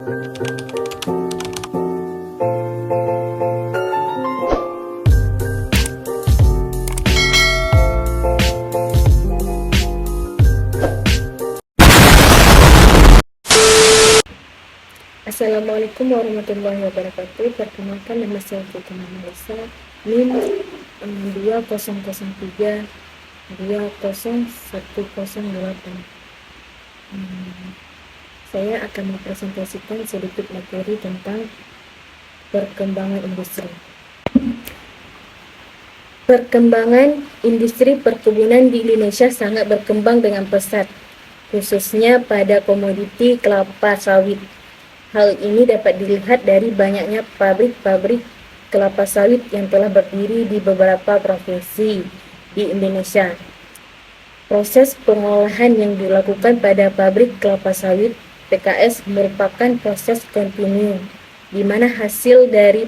Assalamualaikum warahmatullahi wabarakatuh. Perkenalkan, nama saya Fatima Melisa, NIM 2003 20108. Saya akan mempresentasikan sedikit materi tentang perkembangan industri. Perkembangan industri perkebunan di Indonesia sangat berkembang dengan pesat, khususnya pada komoditi kelapa sawit. Hal ini dapat dilihat dari banyaknya pabrik-pabrik kelapa sawit yang telah berdiri di beberapa provinsi di Indonesia. Proses pengolahan yang dilakukan pada pabrik kelapa sawit (PKS) merupakan proses kontinu, di mana hasil dari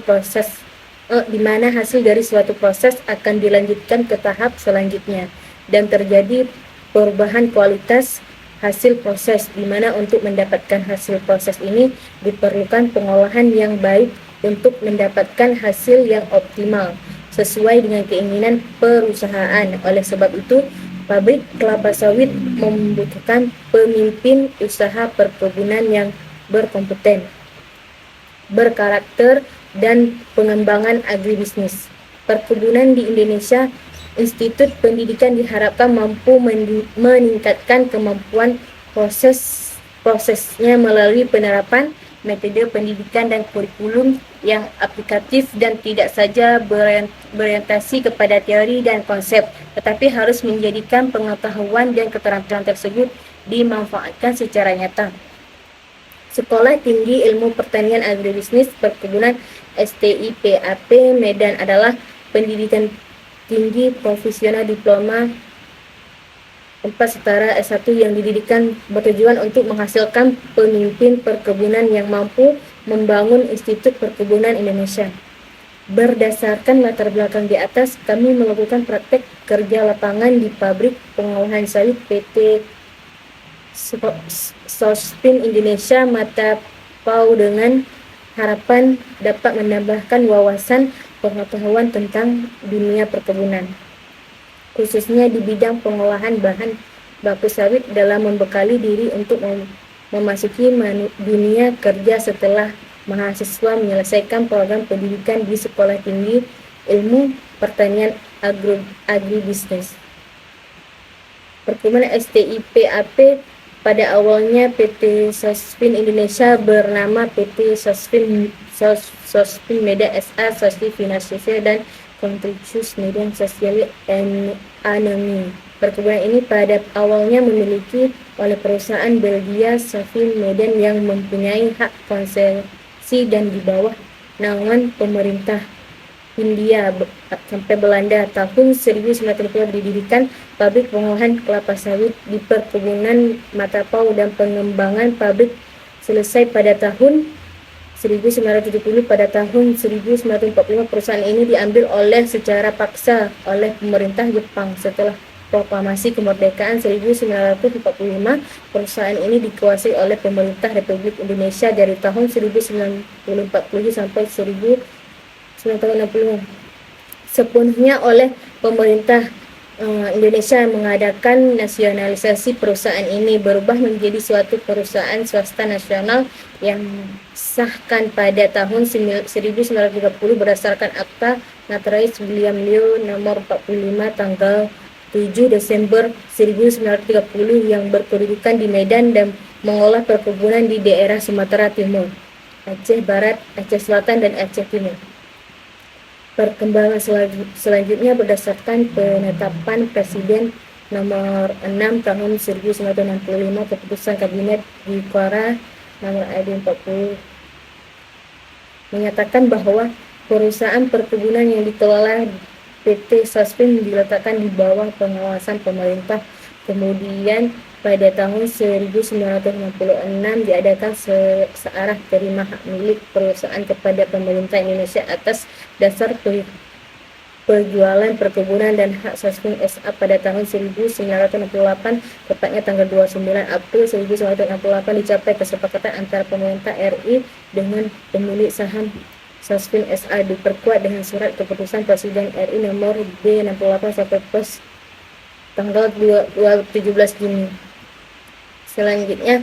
suatu proses akan dilanjutkan ke tahap selanjutnya dan terjadi perubahan kualitas hasil proses, di mana untuk mendapatkan hasil proses ini diperlukan pengolahan yang baik untuk mendapatkan hasil yang optimal sesuai dengan keinginan perusahaan. Oleh sebab itu, pabrik kelapa sawit membutuhkan pemimpin usaha perkebunan yang berkompeten, berkarakter, dan pengembangan agribisnis perkebunan di Indonesia. Institut pendidikan diharapkan mampu meningkatkan kemampuan prosesnya melalui penerapan metode pendidikan dan kurikulum yang aplikatif dan tidak saja berorientasi kepada teori dan konsep, tetapi harus menjadikan pengetahuan dan keterampilan tersebut dimanfaatkan secara nyata. Sekolah Tinggi Ilmu Pertanian Agribisnis Perkebunan STIPAP Medan adalah pendidikan tinggi profesional diploma 4 setara S1 yang dididikan bertujuan untuk menghasilkan pemimpin perkebunan yang mampu membangun Institut Perkebunan Indonesia. Berdasarkan latar belakang di atas, kami melakukan praktek kerja lapangan di pabrik pengolahan sawit PT Sospin Indonesia Matapau dengan harapan dapat menambahkan wawasan pengetahuan tentang dunia perkebunan, khususnya di bidang pengolahan bahan baku sawit, dalam membekali diri untuk memasuki dunia kerja setelah mahasiswa menyelesaikan program pendidikan di Sekolah Tinggi Ilmu Pertanian Agribisnis Perkebunan STIPAP. Pada awalnya PT Sospin Indonesia bernama PT Sospin Medan SA, Sosli Finansial dan Kontribusi Medan Sosial Anomi. Perkebunan ini pada awalnya memiliki oleh perusahaan Belgia Sospin Medan yang mempunyai hak konsesi dan di bawah naungan pemerintah Hindia sampai Belanda. Tahun 1990 didirikan pabrik pengolahan kelapa sawit di perkebunan Matapau dan pengembangan pabrik selesai pada tahun 1970. Pada tahun 1945 perusahaan ini diambil secara paksa oleh pemerintah Jepang. Setelah proklamasi kemerdekaan 1945, perusahaan ini dikuasai oleh pemerintah Republik Indonesia dari tahun 1940 sampai 1960 sepenuhnya oleh pemerintah Indonesia. Mengadakan nasionalisasi perusahaan ini berubah menjadi suatu perusahaan swasta nasional yang sahkan pada tahun 1930 berdasarkan Akta Notaris William Liu nomor 45 tanggal 7 Desember 1930 yang berkedudukan di Medan dan mengolah perkebunan di daerah Sumatera Timur, Aceh Barat, Aceh Selatan, dan Aceh Timur. Perkembangan selanjutnya berdasarkan penetapan Presiden nomor 6 tahun 1965, keputusan Kabinet di Kuara nomor ID40 menyatakan bahwa perusahaan perkebunan yang dikelola PT Sospin diletakkan di bawah pengawasan pemerintah. Kemudian pada tahun 1966 diadakan searah terima hak milik perusahaan kepada pemerintah Indonesia atas dasar perjualan perkebunan dan hak Sasvin SA pada tahun 1968, tepatnya tanggal 29 April 1968 dicapai kesepakatan antara pemerintah RI dengan pemilik saham Sasvin SA, diperkuat dengan surat keputusan Presiden RI nomor B68 sampai pos tanggal 17 Juni. Selanjutnya,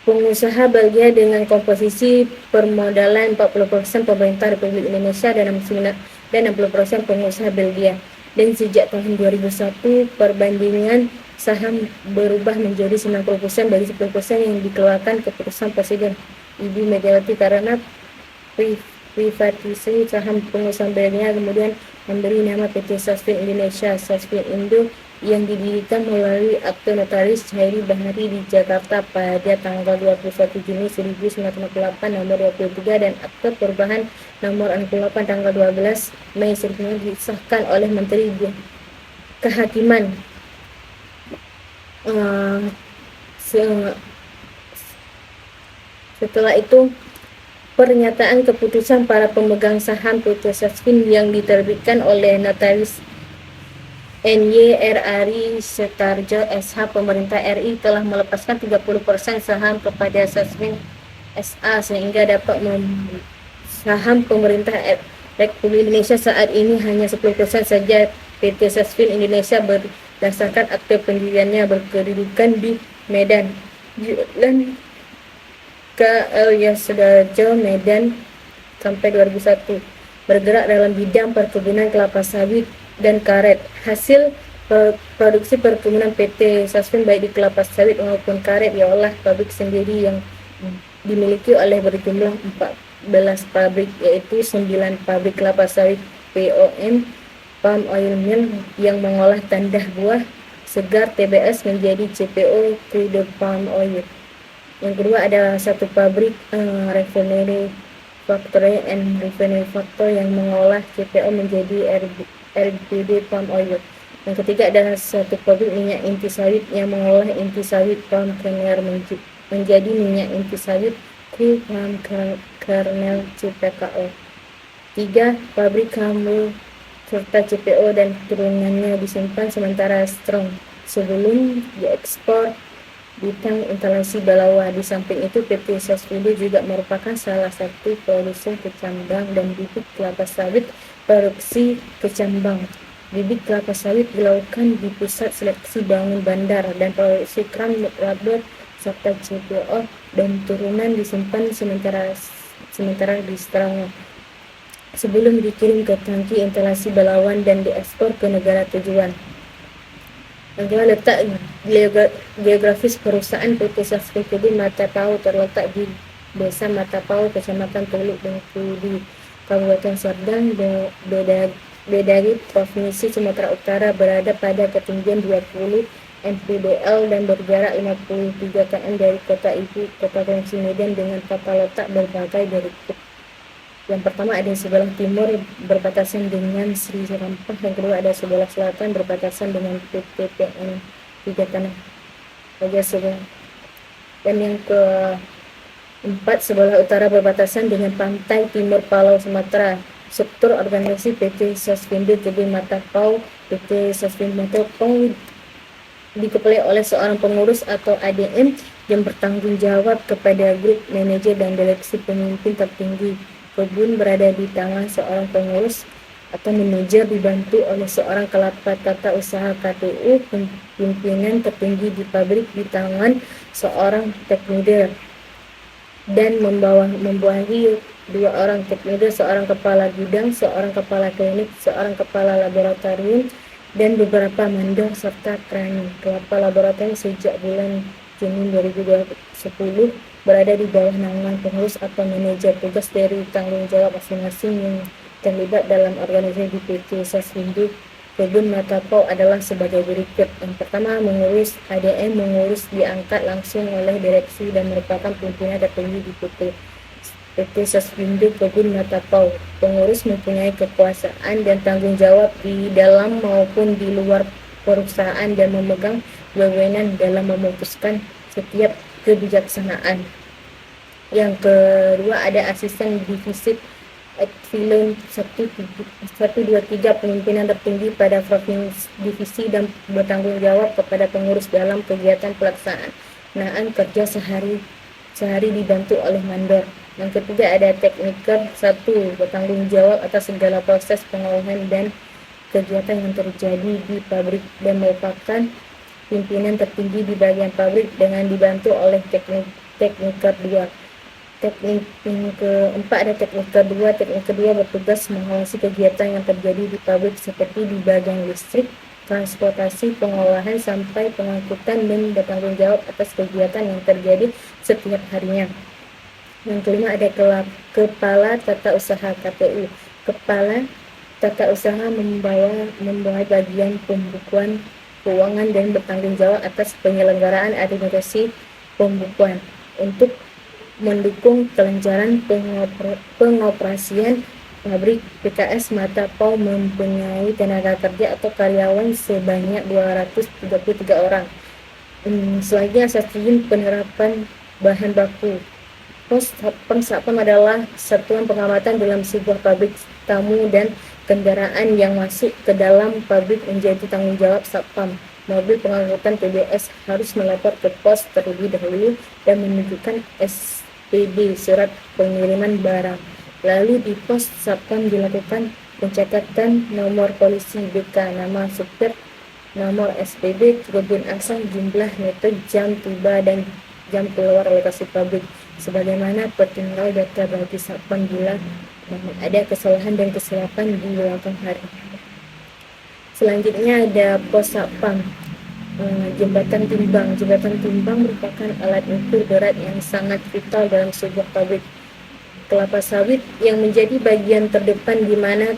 pengusaha Belgia dengan komposisi permodalan 40% pemerintah Republik Indonesia dan 60% pengusaha Belgia. Dan sejak tahun 2001, perbandingan saham berubah menjadi 90% bagi 10% yang dikeluarkan keputusan Presiden Ibu Megawati karena privatisasi saham pengusaha Belgia, kemudian memberi nama PT Sasvin Indonesia Sasvin Indo yang didirikan melalui akte notaris Chairi Bahari di Jakarta pada tanggal 21 Juni 1968 nomor 23 dan akte perubahan nomor 68 tanggal 12 Mei 19 disahkan oleh Menteri Kehakiman. Setelah itu, pernyataan keputusan para pemegang saham PT Sasvin yang diterbitkan oleh notaris NY.R.Ari Setarjo SH, pemerintah RI telah melepaskan 30% saham kepada Sasvin SA sehingga dapat saham pemerintah Republik Indonesia saat ini hanya 10% saja. PT Sasvin Indonesia berdasarkan akte pendiriannya berkedudukan di Medan, Jalan KL Sedarjo, Medan sampai 2001, bergerak dalam bidang perkebunan kelapa sawit dan karet. Hasil produksi perkebunan PT Sasvin baik di kelapa sawit maupun karet diolah pabrik sendiri yang dimiliki oleh berjumlah 14 pabrik, yaitu 9 pabrik kelapa sawit POM Palm Oil Mill yang mengolah tandah buah segar TBS menjadi CPO Crude Palm Oil. Yang kedua ada satu pabrik refinery factory and refinery factory yang mengolah CPO menjadi RBD palm oil. Yang ketiga adalah satu pabrik minyak inti sawit yang mengolah inti sawit palm kernel menjadi minyak inti sawit crude palm kernel CPKO. 3. Pabrik kamu serta CPO dan turunannya disimpan sementara strong sebelum diekspor di Tang instalasi Balawa. Di samping itu, PT Sasvindo juga merupakan salah satu produsen kecambang dan bibit kelapa sawit produksi kecambang. Bibit kelapa sawit dilakukan di pusat seleksi bangun bandar dan produksi kram rubber serta CPO dan turunan disimpan sementara di Strong sebelum dikirim ke tangki instalasi Balawan dan diekspor ke negara tujuan. Adalah letak geografis perusahaan PT Sasvin di Matapau terletak di Desa Matapau, Kecamatan Teluk Bengkulu, Kabupaten Serdang, Bedagi, Provinsi Sumatera Utara, berada pada ketinggian 20 mdpl dan berjarak 53 km dari kota ibu kota Provinsi Medan dengan tata letak berbagai berikut. Yang pertama ada sebelah timur berbatasan dengan Sri Rampah, yang kedua ada sebelah selatan berbatasan dengan PTPN 3 Tanah Raja sebelah, dan yang keempat sebelah utara berbatasan dengan pantai timur Palau Sumatera. Struktur organisasi PT Sasvindo Tebing Matapau. PT Sasvindo Matapau dikepalai oleh seorang pengurus atau ADM yang bertanggung jawab kepada grup manajer dan direksi pemimpin tertinggi. Kebun berada di tangan seorang pengurus atau manajer dibantu oleh seorang kepala tata usaha KTU. Pimpinan tertinggi di pabrik di tangan seorang teknider dan membawahi 2 orang teknider, seorang kepala gudang, seorang kepala klinik, seorang kepala laboratorium, dan beberapa mandor serta training. Kepala laboratorium sejak bulan Juni 2010 berada di bawah naungan pengurus atau manajer. Tugas dari tanggung jawab masing-masing yang terlibat dalam organisasi di PT Sasvindo Kebun Matapau adalah sebagai berikut. Yang pertama, mengurus ADM, mengurus diangkat langsung oleh direksi dan merupakan pimpinan tertinggi di PT Sasvindo Kebun Matapau. Pengurus mempunyai kekuasaan dan tanggung jawab di dalam maupun di luar perusahaan dan memegang wewenang dalam memutuskan setiap kebijaksanaan. Yang kedua ada asisten divisi Epsilon 1, 2, 3 pemimpinan tertinggi pada provinsi divisi dan bertanggung jawab kepada pengurus dalam kegiatan pelaksanaan kerja sehari dibantu oleh mandor. Yang ketiga ada tekniker 1, bertanggung jawab atas segala proses pengolahan dan kegiatan yang terjadi di pabrik dan merupakan pimpinan tertinggi di bagian pabrik dengan dibantu oleh tekniker 2. Teknik yang keempat ada tekniker 2. Tekniker 2 bertugas mengawasi kegiatan yang terjadi di pabrik seperti di bagian listrik, transportasi, pengolahan sampai pengangkutan dan bertanggung jawab atas kegiatan yang terjadi setiap harinya. Yang kelima ada kepala tata usaha KTU. Kepala tata usaha membawa bagian pembukuan keuangan dan bertanggung jawab atas penyelenggaraan administrasi pembukuan untuk mendukung kelancaran pengoperasian pabrik. PKS Mata Pau mempunyai tenaga kerja atau karyawan sebanyak 233 orang. Selanjutnya stasiun penerapan bahan baku. Pos Satpam adalah satuan pengamatan dalam sebuah pabrik. Tamu dan kendaraan yang masuk ke dalam pabrik menjadi tanggung jawab Satpam. Mobil pengangkutan TBS harus melapor ke pos terlebih dahulu dan menunjukkan SPB, surat pengiriman barang. Lalu di pos Satpam dilakukan pencatatan nomor polisi BK, nama supir, nomor SPB, kebun asal, jumlah metode, jam tiba dan jam keluar lokasi pabrik, sebagaimana pertinggal data bagi Satpam bila ada kesalahan dan kesilapan di belakang hari. Selanjutnya ada pos Satpam. Jembatan timbang. Jembatan timbang merupakan alat ukur berat yang sangat vital dalam sebuah pabrik kelapa sawit yang menjadi bagian terdepan di mana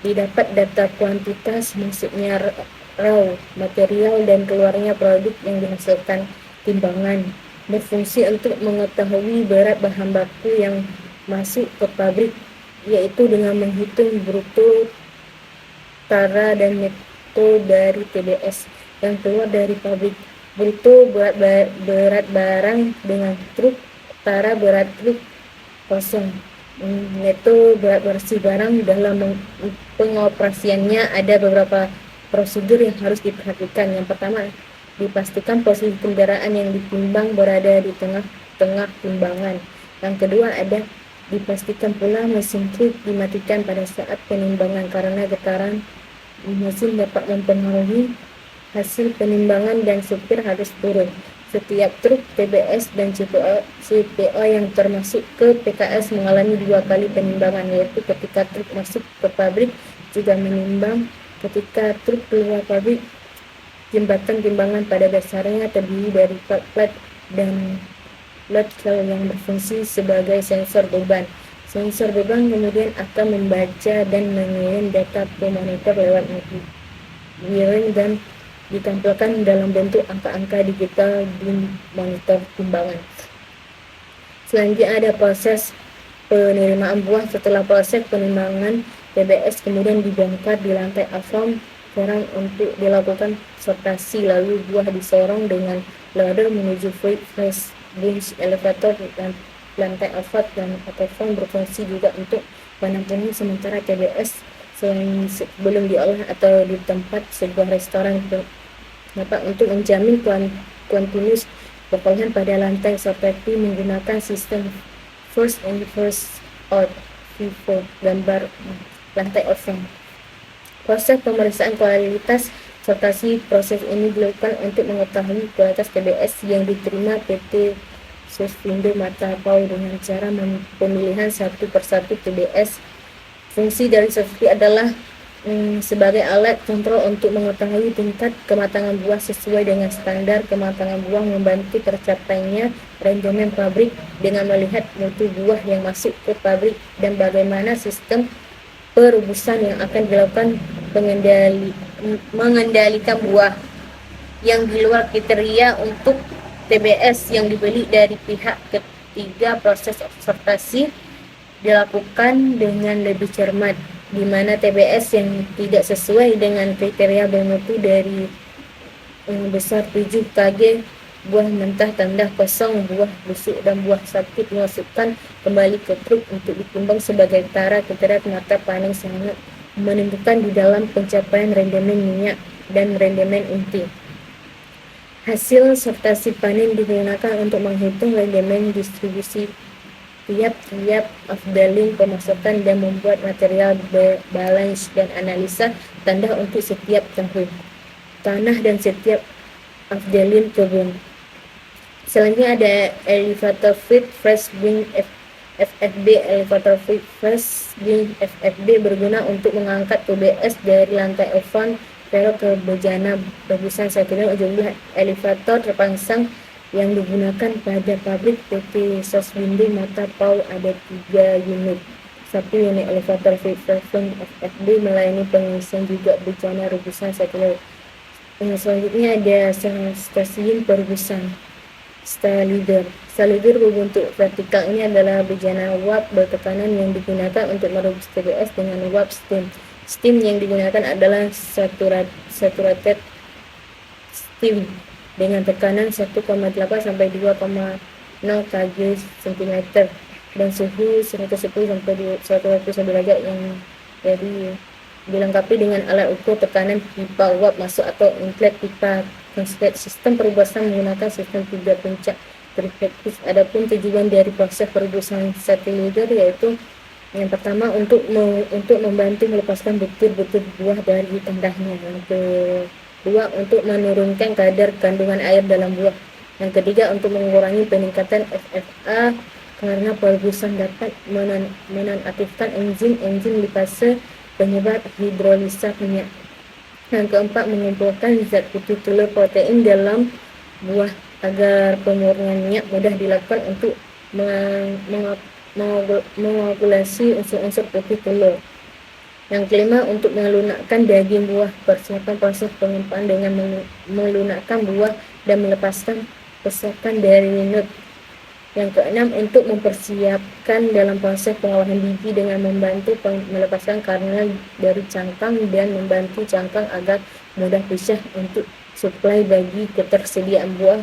didapat data kuantitas masuknya raw material dan keluarnya produk yang dihasilkan. Timbangan berfungsi untuk mengetahui berat bahan baku yang masuk ke pabrik, yaitu dengan menghitung bruto, tara dan neto dari TBS yang keluar dari pabrik. Bruto berat barang dengan truk, tara berat truk kosong, neto berat bersih barang. Dalam pengoperasiannya ada beberapa prosedur yang harus diperhatikan. Yang pertama, dipastikan posisi kendaraan yang ditimbang berada di tengah-tengah timbangan. Yang kedua ada dipastikan pula mesin truk dimatikan pada saat penimbangan karena getaran mesin dapat mempengaruhi hasil penimbangan dan supir harus turun. Setiap truk TBS dan CPO yang termasuk ke PKS mengalami 2 kali penimbangan, yaitu ketika truk masuk ke pabrik juga menimbang ketika truk keluar pabrik. Jembatan timbangan pada dasarnya terdiri dari plat dan load cell yang berfungsi sebagai sensor beban. Sensor beban kemudian akan membaca dan mengirim data ke monitor lewat wiring dan ditampilkan dalam bentuk angka-angka digital di monitor timbangan. Selanjutnya ada proses penerimaan buah. Setelah proses penimbangan, TBS kemudian dibongkar di lantai afam sekarang untuk dilakukan sortasi, lalu buah disorong dengan loader menuju freight press bench elevator dan lantai asfalt dan platform berfungsi juga untuk penampungan sementara TBS sebelum diolah atau di tempat sebuah restoran dapat untuk menjamin continuous pengolahan pada lantai seperti menggunakan sistem first in first out FIFO, gambar lantai oven. Proses pemeriksaan kualitas sortasi. Proses ini dilakukan untuk mengetahui kualitas TBS yang diterima PT Sosvindo Mata Pau dengan cara pemilihan satu persatu TBS. Fungsi dari Sosvi adalah sebagai alat kontrol untuk mengetahui tingkat kematangan buah sesuai dengan standar kematangan buah, membantu tercapainya rendemen pabrik dengan melihat mutu buah yang masuk ke pabrik dan bagaimana sistem perubusan yang akan dilakukan mengendalikan buah yang di luar kriteria untuk TBS yang dibeli dari pihak ketiga. Proses sortasi dilakukan dengan lebih cermat, di mana TBS yang tidak sesuai dengan kriteria bermutu dari besar 7 kg buah mentah, tandah kosong, buah busuk dan buah sakit dimasukkan kembali ke truk untuk ditimbang sebagai tara kadar mata panen sangat menentukan di dalam pencapaian rendemen minyak dan rendemen inti. Hasil sortasi panen digunakan untuk menghitung rendemen distribusi tiap-tiap afdalin pemasukan dan membuat material balance dan analisa tandah untuk setiap tahun, tanah dan setiap afdalin kebun. Selanjutnya ada elevator feed fresh wing FFB. Elevator feed fresh wing FFB berguna untuk mengangkat PBS dari lantai oven Vero ke bejana rebusan satunya. Jumlah elevator terpasang yang digunakan pada pabrik PT Soswindi Mata Pau ada 3 unit. 1 unit elevator feed fresh wing FFB melayani pengisian juga bejana rebusan satunya. Selanjutnya ada stasiun perebusan. Stalizer berbentuk vertikal. Ini adalah bejana uap bertekanan yang digunakan untuk merebus TBS dengan uap steam. Steam yang digunakan adalah saturated steam dengan tekanan 1,8 sampai 2,0 kg cm dan suhu 110 sampai 120 derajat yang dilengkapi dengan alat ukur tekanan pipa uap masuk atau inlet pipa. Sistem perebusan menggunakan sistem 3 puncak perspektif. Adapun tujuan dari proses perebusan stalizer yaitu yang pertama untuk membantu melepaskan butir-butir buah dari tandahnya. Yang kedua untuk menurunkan kadar kandungan air dalam buah. Yang ketiga untuk mengurangi peningkatan FFA karena perebusan dapat menonaktifkan enzim lipase penyebab hidrolisa minyak. Yang keempat, mengumpulkan zat putih telur protein dalam buah agar pemurnian minyak mudah dilakukan untuk mengopulasi unsur-unsur putih telur. Yang kelima, untuk melunakkan daging buah. Persiapan proses pengumpalan dengan melunakkan buah dan melepaskan pesakan dari nut. Yang keenam, untuk mempersiapkan dalam proses pengolahan biji dengan membantu melepaskan kernel dari cangkang dan membantu cangkang agar mudah pisah untuk suplai bagi ketersediaan buah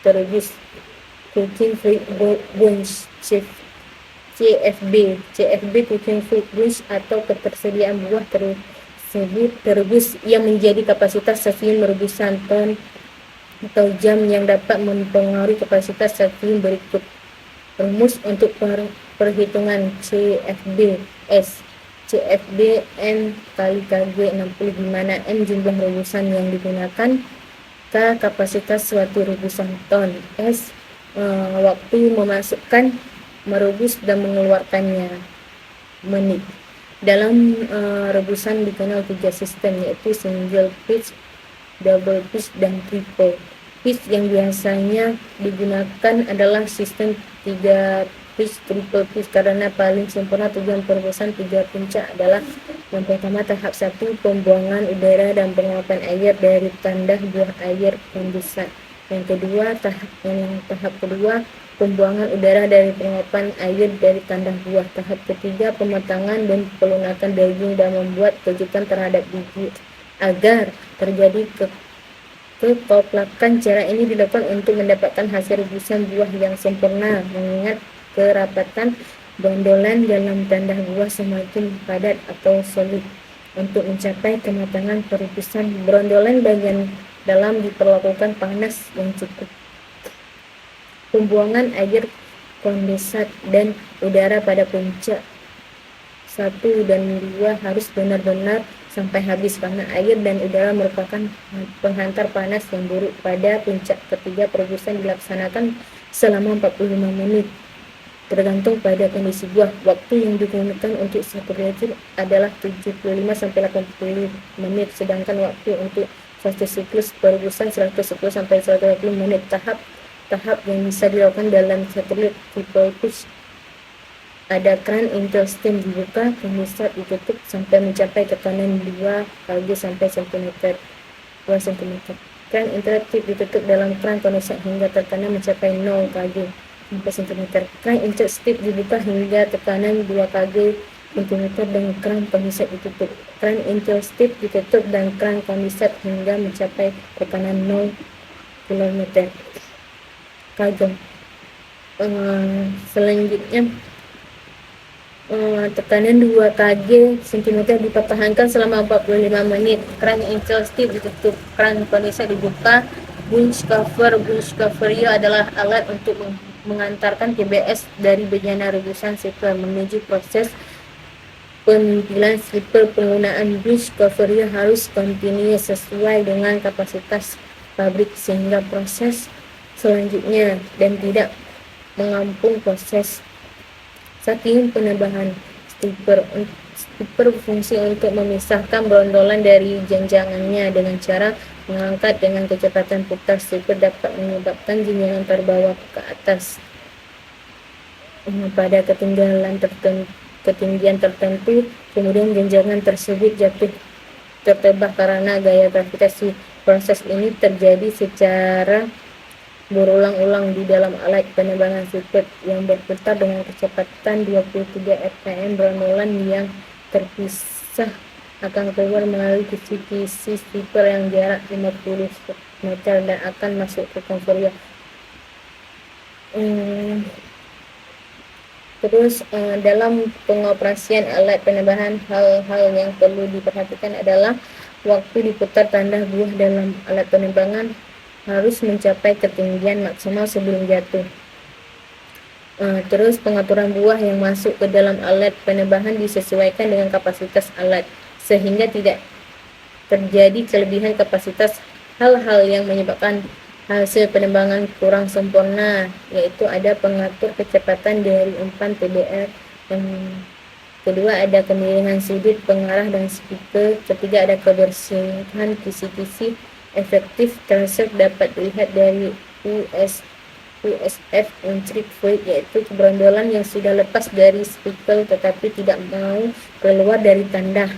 terebus. Cooking fruit bunch CFB cooking fruit bunch atau ketersediaan buah terebus yang menjadi kapasitas stasiun merebusan ton atau jam yang dapat mempengaruhi kapasitas stasiun berikut. Rumus untuk perhitungan CFB-S. CFB N kali KG 60, di mana N jumlah rebusan yang digunakan, K kapasitas suatu rebusan ton, S waktu memasukkan, merebus dan mengeluarkannya, menit. Dalam rebusan dikenal 3 sistem, yaitu single pitch, double pitch, dan triple pitch. Yang biasanya digunakan adalah sistem 3 pitch, triple pitch, karena paling sempurna. Tujuan perebusan 3 puncak adalah: yang pertama, tahap 1, pembuangan udara dan penguapan air dari tandah buah air kondensat. Yang kedua, tahap kedua, pembuangan udara dari penguapan air dari tandah buah. Tahap ketiga, pematangan dan pelunakan daging dan membuat kejutan terhadap biji agar terjadi kekoplakan. Cara ini dilakukan untuk mendapatkan hasil rebusan buah yang sempurna, mengingat kerapatan bondolan dalam tandah buah semakin padat atau solid. Untuk mencapai kematangan perebusan, bondolan bagian dalam diperlakukan panas yang cukup. Pembuangan air kondensat dan udara pada puncak 1 dan 2 harus benar-benar sampai habis, karena air dan udara merupakan penghantar panas yang buruk. Pada puncak ketiga, perebusan dilaksanakan selama 45 menit. Tergantung pada kondisi buah. Waktu yang digunakan untuk 1 liter adalah 75 sampai 80 menit, sedangkan waktu untuk fase siklus perebusan 110 sampai 120 menit. Tahap yang bisa dilakukan dalam 1 liter triple pitch. Ada keran intel steam dibuka, kondensat ditutup sampai mencapai tekanan 2 kg sampai 2 cm. Keran intel tip ditutup dalam keran kondensat hingga tekanan mencapai 0 kg sampai cm. Keran intel tip dibuka hingga tekanan 2 kg cm dan keran kondensat ditutup. Keran intel tip ditutup dan keran kondensat hingga mencapai tekanan 0 km kg. Selanjutnya tekanan 2 kg cm dipertahankan selama 45 menit. Keran Angel Steel ditutup, keran penisah dibuka. Bunch cover adalah alat untuk mengantarkan TBS dari bejana rebusan slipper menuju proses pemimpilan slipper. Penggunaan bunch cover harus kontinu sesuai dengan kapasitas pabrik sehingga proses selanjutnya dan tidak mengampung proses saking penambahan slipper. Slipper berfungsi untuk memisahkan brondolan dari jenjangannya dengan cara mengangkat dengan kecepatan putar. Slipper dapat menyebabkan jenjangan terbawa ke atas pada ketinggian tertentu, kemudian jenjangan tersebut jatuh tertebak karena gaya gravitasi. Proses ini terjadi secara berulang-ulang di dalam alat penerbangan slipper yang berputar dengan kecepatan 23 rpm. Brondolan yang terpisah akan keluar melalui kisi-kisi slipper yang jarak 50 meter dan akan masuk ke konveyor. Terus dalam pengoperasian alat penerbangan, hal-hal yang perlu diperhatikan adalah waktu diputar tanda buah dalam alat penerbangan harus mencapai ketinggian maksimal sebelum jatuh. Terus pengaturan buah yang masuk ke dalam alat penerbangan disesuaikan dengan kapasitas alat sehingga tidak terjadi kelebihan kapasitas. Hal-hal yang menyebabkan hasil penerbangan kurang sempurna yaitu ada pengatur kecepatan dari umpan TBR, yang kedua ada kemiringan sudut pengarah dan speaker, ketiga ada kebersihan kisi-kisi efektif. Tersebut dapat dilihat dari USF untreat fluid, yaitu kebrondolan yang sudah lepas dari speaker tetapi tidak mau keluar dari tanda.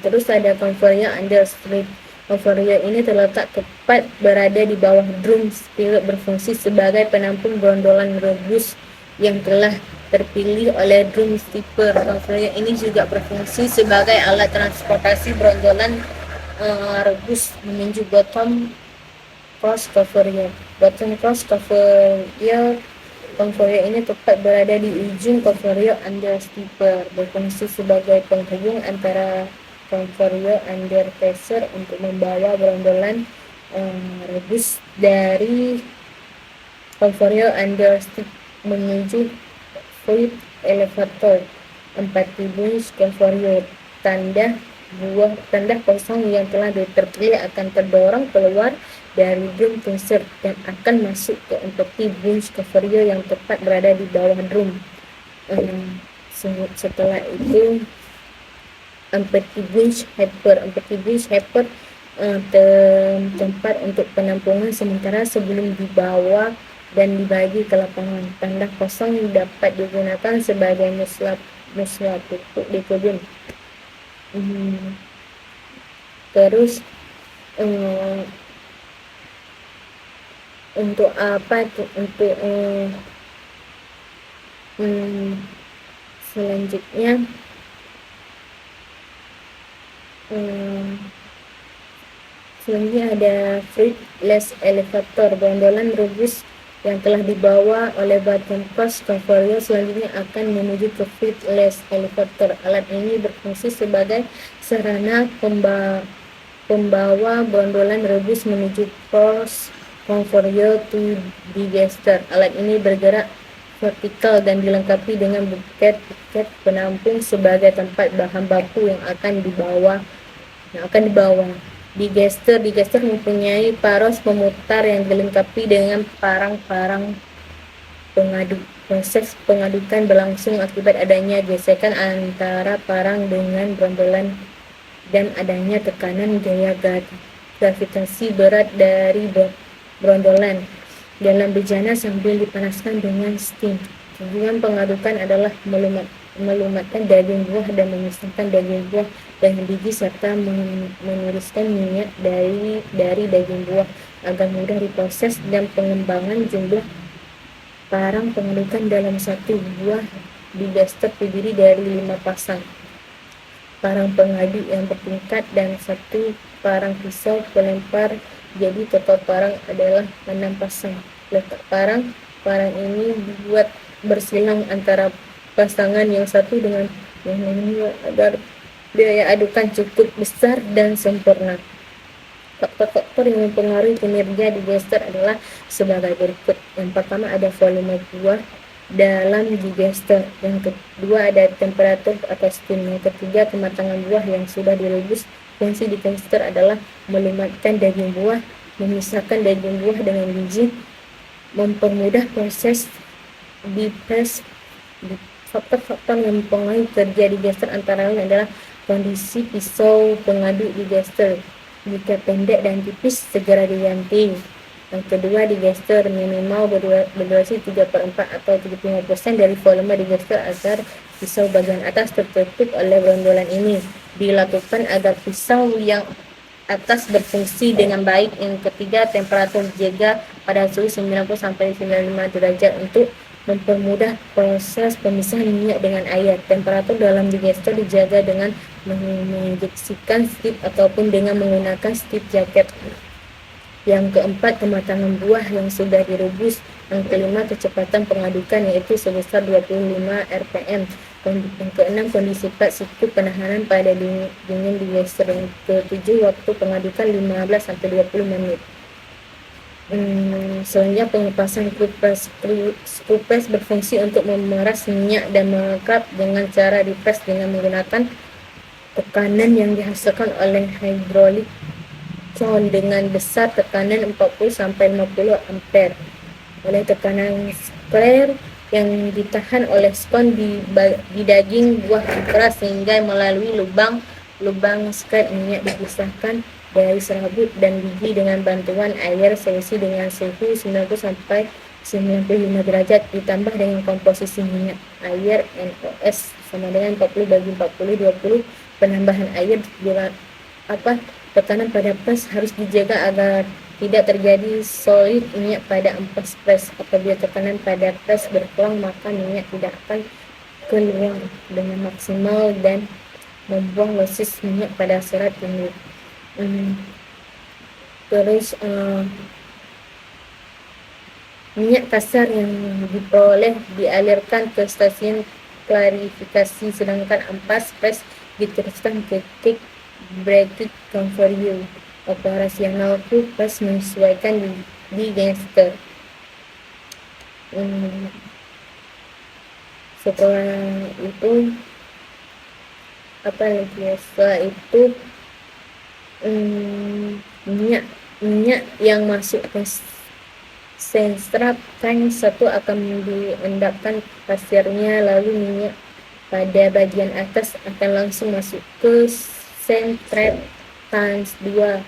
Terus ada conveyor understreet. Conveyor ini terletak tepat berada di bawah drum. Spirit berfungsi sebagai penampung brondolan rebus yang telah terpilih oleh drum skipper. Conveyor ini juga berfungsi sebagai alat transportasi brondolan rebus menuju bottom cross conveyor. Bottom cross conveyor. Conveyor ini tepat berada di ujung conveyor under skipper, berfungsi sebagai penghubung antara conveyor under pressure untuk membawa brondolan rebus dari conveyor under skip menuju fluid elevator. 4 bunch conveyor. Tanda kosong yang telah terpilih akan terdorong keluar dari drum pusher dan akan masuk ke empty bunch conveyor yang tepat berada di bawah drum. Setelah itu empty bunch hopper. Empty bunch hopper tempat untuk penampungan sementara sebelum dibawa dan dibagi ke lapangan. Tanda kosong dapat digunakan sebagai musla pupuk di kebun. Terus untuk apa tuh? Untuk selanjutnya ada freeless elevator. Brondolan rebus yang telah dibawa oleh bottom cross conveyor selanjutnya akan menuju ke freeless elevator. Alat ini berfungsi sebagai sarana pembawa brondolan rebus menuju cross conveyor to digester. Alat ini bergerak vertikal dan dilengkapi dengan buket penampung sebagai tempat bahan baku yang akan dibawa. Digester mempunyai paros pemutar yang dilengkapi dengan parang-parang pengaduk. Proses pengadukan berlangsung akibat adanya gesekan antara parang dengan brondolan dan adanya tekanan gaya gravitasi berat dari brondolan dalam bejana sambil dipanaskan dengan steam. Tujuan pengadukan adalah melumatkan daging buah dan memisahkan daging buah dan biji serta menuriskan minyak dari daging buah agar mudah diproses, dan pengembangan jumlah parang pengadukan dalam satu buah digester terdiri dari 5 pasang. parang pengadu yang bertingkat dan 1 parang pisau pelempar. Jadi total parang adalah 6 pasang. Letak parang ini dibuat bersilang antara pasangan yang satu dengan yang lainnya agar biaya adukan cukup besar dan sempurna. Faktor-faktor yang mempengaruhi kinerja digester adalah sebagai berikut. Yang pertama ada volume buah dalam digester. Yang kedua ada temperatur atau steam. Yang ketiga kematangan buah yang sudah direbus. Fungsi digester adalah melumatkan daging buah, memisahkan daging buah dengan biji, mempermudah proses dipres. Faktor-faktor yang mempengaruhi kerja digester antara lain adalah kondisi pisau pengadu digester. Jika pendek dan tipis, segera diganti. Yang kedua, digester minimal berdurasi 3/4 atau 75% dari volume digester agar pisau bagian atas tertutup oleh brondolan ini. Dilakukan agar pisau yang atas berfungsi dengan baik. Yang ketiga, temperatur dijaga pada suhu 90-95 derajat untuk mempermudah proses pemisahan minyak dengan air. Temperatur dalam digester dijaga dengan menginjeksikan strip ataupun dengan menggunakan strip jaket. Yang keempat, kematangan buah yang sudah direbus. Yang kelima, kecepatan pengadukan yaitu sebesar 25 rpm. Yang keenam, kondisi siku penahanan pada dingin digester. Yang ketujuh, waktu pengadukan 15-20 menit. Selanjutnya pengepasan screw press berfungsi untuk memeras minyak dan mengekat dengan cara dipres dengan menggunakan tekanan yang dihasilkan oleh hidrolik con dengan besar tekanan 40-50 ampere. Oleh tekanan square yang ditahan oleh skon di daging buah diperas sehingga melalui lubang square minyak dipisahkan dari serabut dan biji dengan bantuan air seisi dengan suhu 90-95 derajat ditambah dengan komposisi minyak air NOS sama dengan 40/40/20. Penambahan air tekanan pada press harus dijaga agar tidak terjadi solid minyak pada ampas press. Apabila tekanan pada press berkurang, maka minyak tidak akan keluar dengan maksimal dan membuang losis minyak pada serat ini. Terus minyak kasar yang diperoleh dialirkan ke stasiun klarifikasi, sedangkan ampas press diteruskan ke cake bracket conveyor. Operasional press menyesuaikan di digester. Setelah itu setelah itu minyak yang masuk ke sentrap tank 1 akan diendapkan pasirnya, lalu minyak pada bagian atas akan langsung masuk ke sentrap tank 2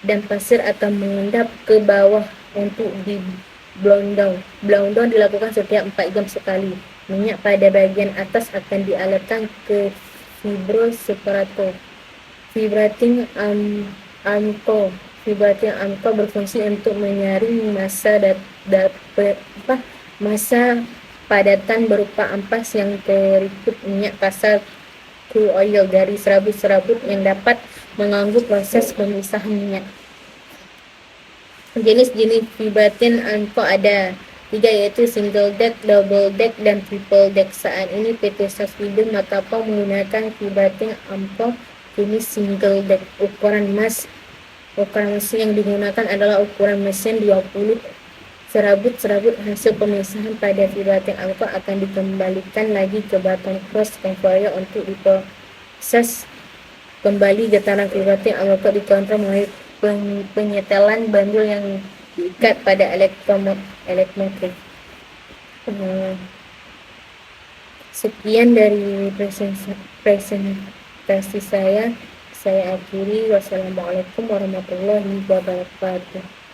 dan pasir akan mengendap ke bawah untuk di blown down. Blown down dilakukan setiap 4 jam sekali. Minyak pada bagian atas akan dialirkan ke vibrating armco berfungsi untuk menyaring massa padatan berupa ampas yang terikut minyak kasar crude oil dari serabut-serabut yang dapat mengganggu proses pemisahan minyak. Jenis-jenis vibrating armco ada 3, yaitu single deck, double deck, dan triple deck. Saat ini PT Saswideng Matapang menggunakan vibrating armco jenis single deck. Ukuran mesin yang digunakan adalah ukuran mesin 20. Serabut-serabut hasil pemisahan pada vibrating armco akan dikembalikan lagi ke batang cross conveyor untuk diproses kembali. Getaran vibrating armco dikontrol melalui penyetelan bandul yang diikat pada elektromotif. Sekian dari presentasi saya akhiri. Wassalamualaikum warahmatullahi wabarakatuh.